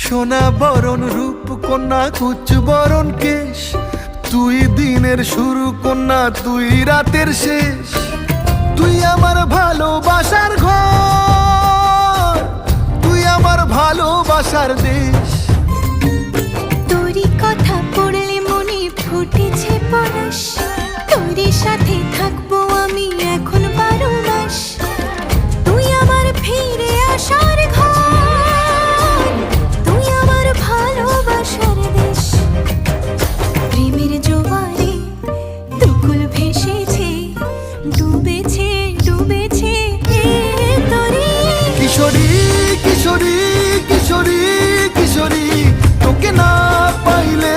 সোনা বরণ রূপ কন্যা কুচ বরণ কেশ, তুই দিনের শুরু কন্যা তুই রাতের শেষ। তুই আমার ভালোবাসার ঘর, তুই আমার ভালোবাসার দেশ। তোরই কথা পড়লে মনে ফুটেছে পরশ, তোরই সাথে থাকবো আমি এখন 12 মাস। তুই আমার ফিরে আসার ঘর, তুই আমার ভালোবাসার দেশ। প্রেমের জোয়ারে দুকুল ভেসেছে, ডুবেছে ডুবেছে তোরে। কিশোরী কিশোরী কিশোরী কিশোরী, তোকে না পাইলে